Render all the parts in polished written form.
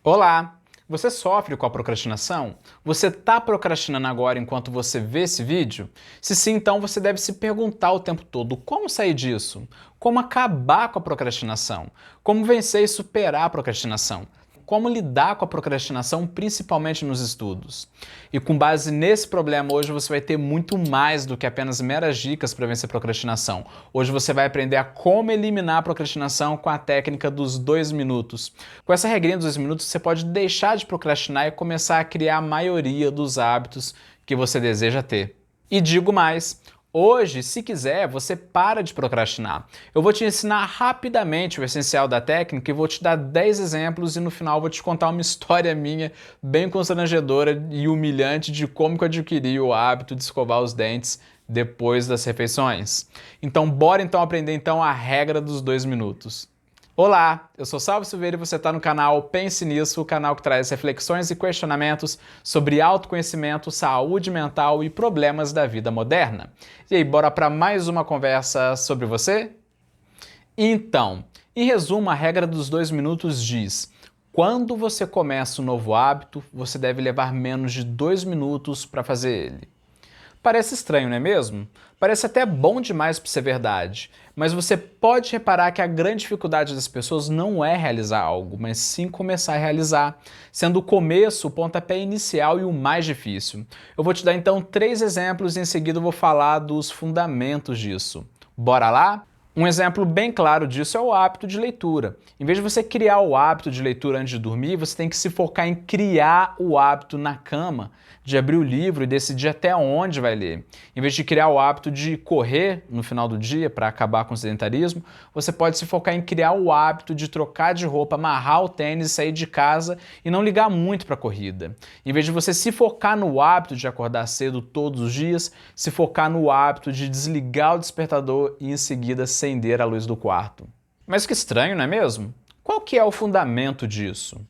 Olá! Você sofre com a procrastinação? Você está procrastinando agora enquanto você vê esse vídeo? Se sim, então você deve se perguntar o tempo todo como sair disso? Como acabar com a procrastinação? Como vencer e superar a procrastinação? Como lidar com a procrastinação, principalmente nos estudos? E com base nesse problema, hoje você vai ter muito mais do que apenas meras dicas para vencer a procrastinação. Hoje você vai aprender a como eliminar a procrastinação com a técnica dos 2 minutos. Com essa regrinha dos 2 minutos, você pode deixar de procrastinar e começar a criar a maioria dos hábitos que você deseja ter. E digo mais, hoje, se quiser, você para de procrastinar. Eu vou te ensinar rapidamente o essencial da técnica e vou te dar 10 exemplos e no final vou te contar uma história minha bem constrangedora e humilhante de como que eu adquiri o hábito de escovar os dentes depois das refeições. Então, bora aprender a regra dos 2 minutos. Olá, eu sou Salvo Silveira e você está no canal Pense Nisso, o canal que traz reflexões e questionamentos sobre autoconhecimento, saúde mental e problemas da vida moderna. E aí, bora para mais uma conversa sobre você? Então, em resumo, a regra dos 2 minutos diz: quando você começa um novo hábito, você deve levar menos de 2 minutos para fazer ele. Parece estranho, não é mesmo? Parece até bom demais para ser verdade, mas você pode reparar que a grande dificuldade das pessoas não é realizar algo, mas sim começar a realizar, sendo o começo o pontapé inicial e o mais difícil. Eu vou te dar então 3 exemplos e em seguida eu vou falar dos fundamentos disso. Bora lá? Um exemplo bem claro disso é o hábito de leitura. Em vez de você criar o hábito de leitura antes de dormir, você tem que se focar em criar o hábito na cama, de abrir o livro e decidir até onde vai ler. Em vez de criar o hábito de correr no final do dia para acabar com o sedentarismo, você pode se focar em criar o hábito de trocar de roupa, amarrar o tênis, sair de casa e não ligar muito para a corrida. Em vez de você se focar no hábito de acordar cedo todos os dias, se focar no hábito de desligar o despertador e em seguida acender a luz do quarto. Mas que estranho, não é mesmo? Qual que é o fundamento disso?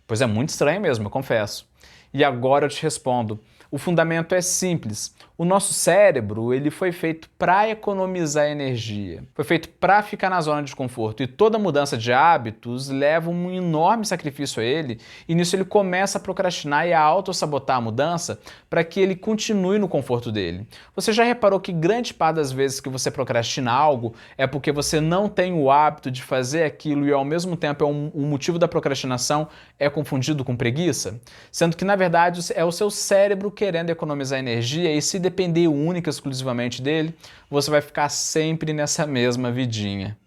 Pois é muito estranho mesmo, eu confesso. E agora eu te respondo. O fundamento é simples. O nosso cérebro, ele foi feito para economizar energia. Foi feito para ficar na zona de conforto. E toda mudança de hábitos leva um enorme sacrifício a ele. E nisso ele começa a procrastinar e a autossabotar a mudança para que ele continue no conforto dele. Você já reparou que grande parte das vezes que você procrastina algo é porque você não tem o hábito de fazer aquilo e ao mesmo tempo o motivo da procrastinação é confundido com preguiça? Sendo que na verdade é o seu cérebro querendo economizar energia e se depender única e exclusivamente dele, você vai ficar sempre nessa mesma vidinha.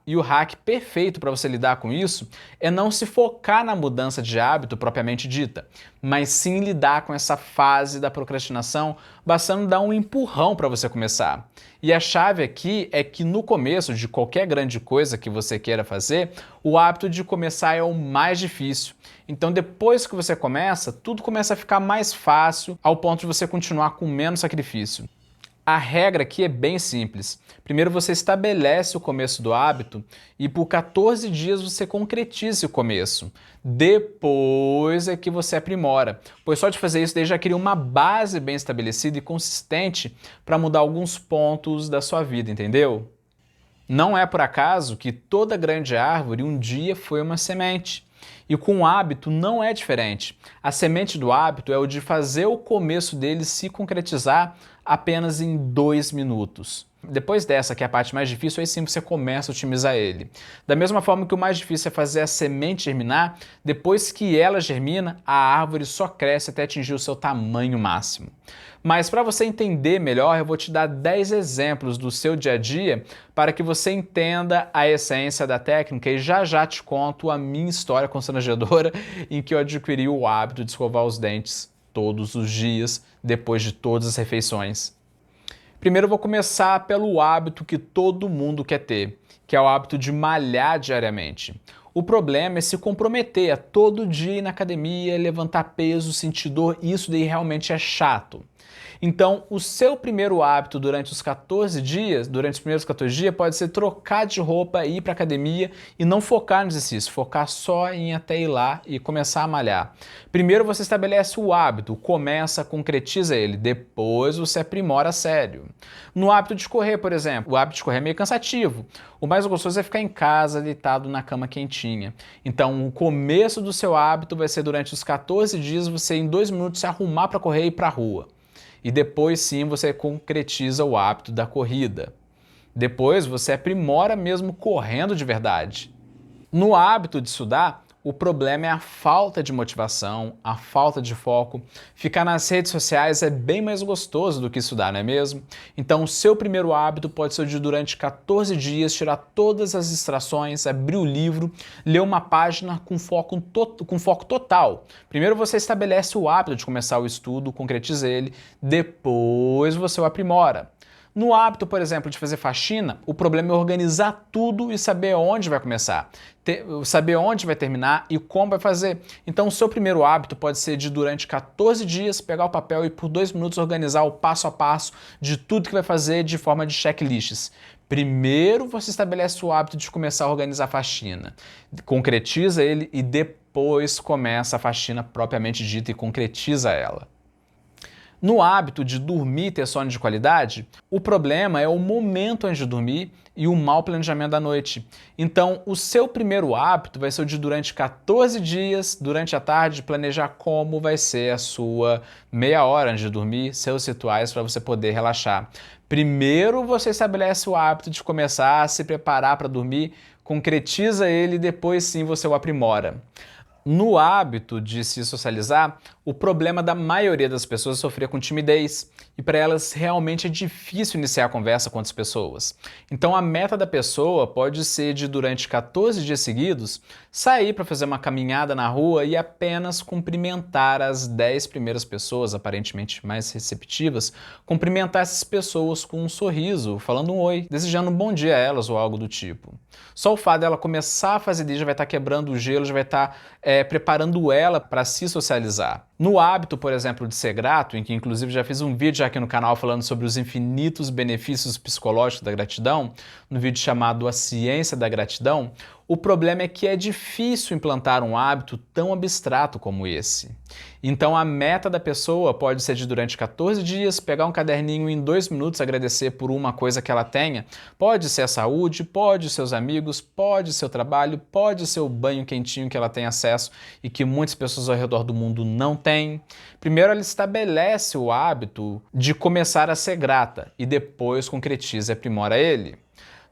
E o hack perfeito para você lidar com isso é não se focar na mudança de hábito propriamente dita, mas sim lidar com essa fase da procrastinação, bastando dar um empurrão para você começar. E a chave aqui é que no começo de qualquer grande coisa que você queira fazer, o hábito de começar é o mais difícil. Então depois que você começa, tudo começa a ficar mais fácil ao ponto de você continuar com menos sacrifício. A regra aqui é bem simples. Primeiro você estabelece o começo do hábito e por 14 dias você concretiza esse começo. Depois é que você aprimora, pois só de fazer isso daí já cria uma base bem estabelecida e consistente para mudar alguns pontos da sua vida, entendeu? Não é por acaso que toda grande árvore um dia foi uma semente. E com o hábito não é diferente. A semente do hábito é o de fazer o começo dele se concretizar apenas em 2 minutos. Depois dessa, que é a parte mais difícil, aí sim você começa a otimizar ele. Da mesma forma que o mais difícil é fazer a semente germinar, depois que ela germina, a árvore só cresce até atingir o seu tamanho máximo. Mas para você entender melhor, eu vou te dar 10 exemplos do seu dia a dia para que você entenda a essência da técnica e já te conto a minha história constrangedora em que eu adquiri o hábito de escovar os dentes todos os dias, depois de todas as refeições. Primeiro eu vou começar pelo hábito que todo mundo quer ter, que é o hábito de malhar diariamente. O problema é se comprometer a todo dia ir na academia, levantar peso, sentir dor, isso daí realmente é chato. Então, o seu primeiro hábito durante os 14 dias, durante os primeiros 14 dias, pode ser trocar de roupa, ir para academia e não focar no exercício, focar só em até ir lá e começar a malhar. Primeiro você estabelece o hábito, começa, concretiza ele, depois você aprimora a sério. No hábito de correr, por exemplo, o hábito de correr é meio cansativo. O mais gostoso é ficar em casa, deitado na cama quentinha. Então, o começo do seu hábito vai ser durante os 14 dias, você em 2 minutos se arrumar para correr e ir para a rua. E depois sim você concretiza o hábito da corrida. Depois você aprimora mesmo correndo de verdade. No hábito de estudar, o problema é a falta de motivação, a falta de foco. Ficar nas redes sociais é bem mais gostoso do que estudar, não é mesmo? Então o seu primeiro hábito pode ser de durante 14 dias tirar todas as distrações, abrir o livro, ler uma página com foco total. Primeiro você estabelece o hábito de começar o estudo, concretiza ele, depois você o aprimora. No hábito, por exemplo, de fazer faxina, o problema é organizar tudo e saber onde vai começar, saber onde vai terminar e como vai fazer. Então, o seu primeiro hábito pode ser de, durante 14 dias, pegar o papel e por 2 minutos organizar o passo a passo de tudo que vai fazer de forma de checklists. Primeiro, você estabelece o hábito de começar a organizar a faxina, concretiza ele e depois começa a faxina propriamente dita e concretiza ela. No hábito de dormir e ter sono de qualidade, o problema é o momento antes de dormir e o mau planejamento da noite. Então, o seu primeiro hábito vai ser o de durante 14 dias, durante a tarde, planejar como vai ser a sua meia hora antes de dormir, seus rituais para você poder relaxar. Primeiro você estabelece o hábito de começar a se preparar para dormir, concretiza ele e depois sim você o aprimora. No hábito de se socializar, o problema da maioria das pessoas é sofrer com timidez e para elas realmente é difícil iniciar a conversa com outras pessoas. Então a meta da pessoa pode ser de durante 14 dias seguidos sair para fazer uma caminhada na rua e apenas cumprimentar as 10 primeiras pessoas, aparentemente mais receptivas, cumprimentar essas pessoas com um sorriso, falando um oi, desejando um bom dia a elas ou algo do tipo. Só o fato dela começar a fazer isso já vai estar quebrando o gelo, já vai estar preparando ela para se socializar. No hábito, por exemplo, de ser grato, em que inclusive já fiz um vídeo aqui no canal falando sobre os infinitos benefícios psicológicos da gratidão, no vídeo chamado A Ciência da Gratidão, o problema é que é difícil implantar um hábito tão abstrato como esse. Então a meta da pessoa pode ser de durante 14 dias, pegar um caderninho e em 2 minutos agradecer por uma coisa que ela tenha. Pode ser a saúde, pode ser seus amigos, pode ser o trabalho, pode ser o banho quentinho que ela tem acesso e que muitas pessoas ao redor do mundo não têm. Primeiro ela estabelece o hábito de começar a ser grata e depois concretiza e aprimora ele.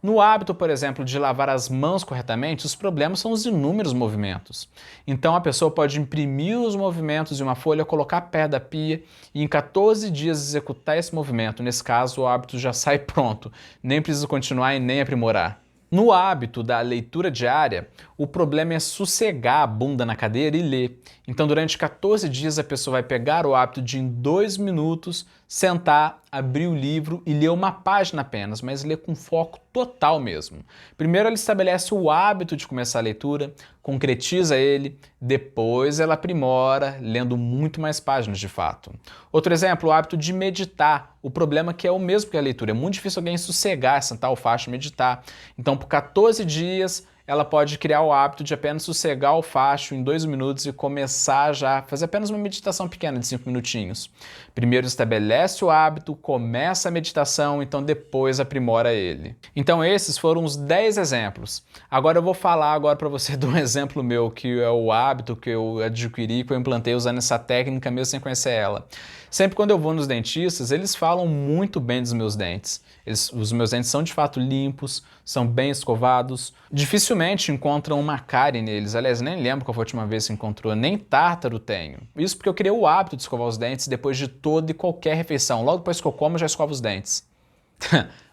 No hábito, por exemplo, de lavar as mãos corretamente, os problemas são os inúmeros movimentos. Então a pessoa pode imprimir os movimentos de uma folha, colocar perto da pia e em 14 dias executar esse movimento. Nesse caso, o hábito já sai pronto, nem precisa continuar e nem aprimorar. No hábito da leitura diária, o problema é sossegar a bunda na cadeira e ler. Então, durante 14 dias, a pessoa vai pegar o hábito de, em 2 minutos, sentar, abrir o livro e ler uma página apenas, mas ler com foco total mesmo. Primeiro, ela estabelece o hábito de começar a leitura, concretiza ele, depois ela aprimora, lendo muito mais páginas de fato. Outro exemplo, o hábito de meditar. O problema é que é o mesmo que a leitura. É muito difícil alguém sossegar, sentar o facho e meditar. Então, por 14 dias, ela pode criar o hábito de apenas sossegar o facho em 2 minutos e começar já a fazer apenas uma meditação pequena de 5 minutinhos. Primeiro estabelece o hábito, começa a meditação, então depois aprimora ele. Então esses foram os 10 exemplos. Agora eu vou falar para você de um exemplo meu, que é o hábito que eu adquiri, que eu implantei usando essa técnica mesmo sem conhecer ela. Sempre quando eu vou nos dentistas, eles falam muito bem dos meus dentes. Os meus dentes são de fato limpos, são bem escovados. Dificilmente encontram uma cárie neles. Aliás, nem lembro qual foi a última vez que encontrou. Nem tártaro tenho. Isso porque eu criei o hábito de escovar os dentes depois de toda e qualquer refeição. Logo depois que eu como, eu já escovo os dentes.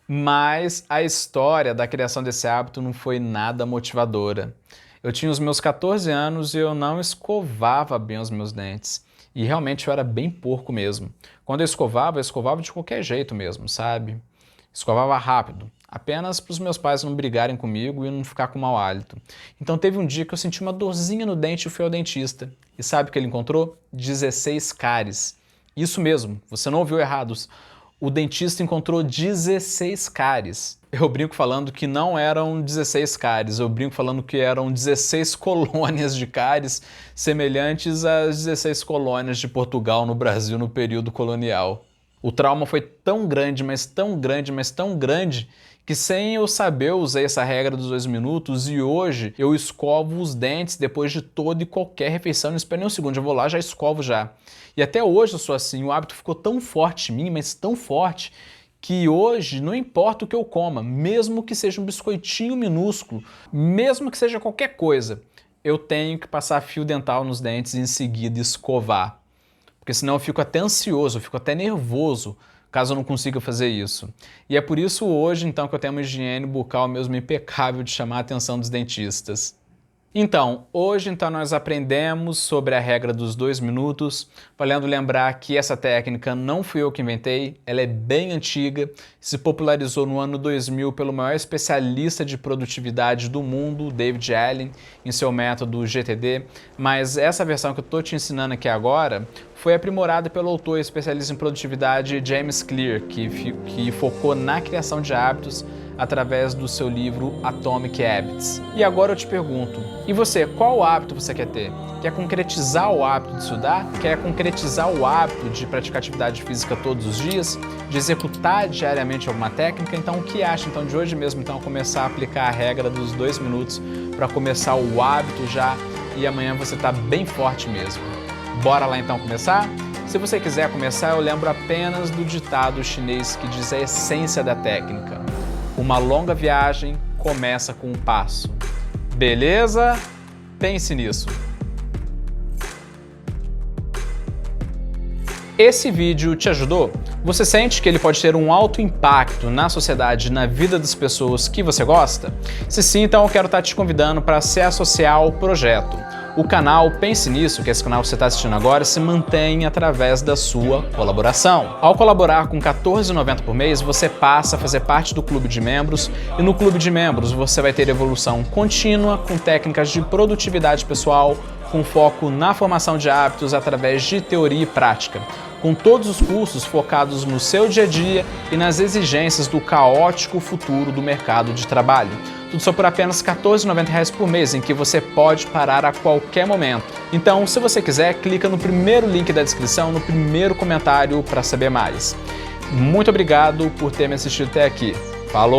Mas a história da criação desse hábito não foi nada motivadora. Eu tinha os meus 14 anos e eu não escovava bem os meus dentes. E realmente eu era bem porco mesmo. Quando eu escovava de qualquer jeito mesmo, sabe? Escovava rápido, apenas para os meus pais não brigarem comigo e não ficar com mau hálito. Então teve um dia que eu senti uma dorzinha no dente e fui ao dentista. E sabe o que ele encontrou? 16 cáries. Isso mesmo, você não ouviu errado. O dentista encontrou 16 cáries. Eu brinco falando que não eram 16 cáries, eu brinco falando que eram 16 colônias de cáries, semelhantes às 16 colônias de Portugal no Brasil no período colonial. O trauma foi tão grande, mas tão grande, mas tão grande, que sem eu saber eu usei essa regra dos 2 minutos e hoje eu escovo os dentes depois de toda e qualquer refeição, não espero nem um segundo, eu vou lá já escovo já. E até hoje eu sou assim, o hábito ficou tão forte em mim, mas tão forte, que hoje não importa o que eu coma, mesmo que seja um biscoitinho minúsculo, mesmo que seja qualquer coisa, eu tenho que passar fio dental nos dentes e em seguida escovar. Porque senão eu fico até ansioso, eu fico até nervoso, caso eu não consiga fazer isso. E é por isso hoje, então, que eu tenho uma higiene bucal mesmo impecável de chamar a atenção dos dentistas. Então, hoje nós aprendemos sobre a regra dos 2 minutos, valendo lembrar que essa técnica não fui eu que inventei, ela é bem antiga, se popularizou no ano 2000 pelo maior especialista de produtividade do mundo, David Allen, em seu método GTD, mas essa versão que eu estou te ensinando aqui agora foi aprimorada pelo autor especialista em produtividade James Clear, que focou na criação de hábitos através do seu livro Atomic Habits. E agora eu te pergunto, e você, qual hábito você quer ter? Quer concretizar o hábito de estudar? Quer concretizar o hábito de praticar atividade física todos os dias? De executar diariamente alguma técnica? Então o que acha então de hoje mesmo começar a aplicar a regra dos 2 minutos para começar o hábito já e amanhã você tá bem forte mesmo? Bora lá então começar? Se você quiser começar, eu lembro apenas do ditado chinês que diz a essência da técnica. Uma longa viagem começa com um passo. Beleza? Pense nisso. Esse vídeo te ajudou? Você sente que ele pode ter um alto impacto na sociedade e na vida das pessoas que você gosta? Se sim, então eu quero estar te convidando para se associar ao projeto. O canal Pense Nisso, que é esse canal que você está assistindo agora, se mantém através da sua colaboração. Ao colaborar com R$ 14,90 por mês, você passa a fazer parte do clube de membros e no clube de membros você vai ter evolução contínua com técnicas de produtividade pessoal, com foco na formação de hábitos através de teoria e prática, com todos os cursos focados no seu dia a dia e nas exigências do caótico futuro do mercado de trabalho. Tudo só por apenas R$ 14,90 por mês, em que você pode parar a qualquer momento. Então, se você quiser, clica no primeiro link da descrição, no primeiro comentário para saber mais. Muito obrigado por ter me assistido até aqui. Falou!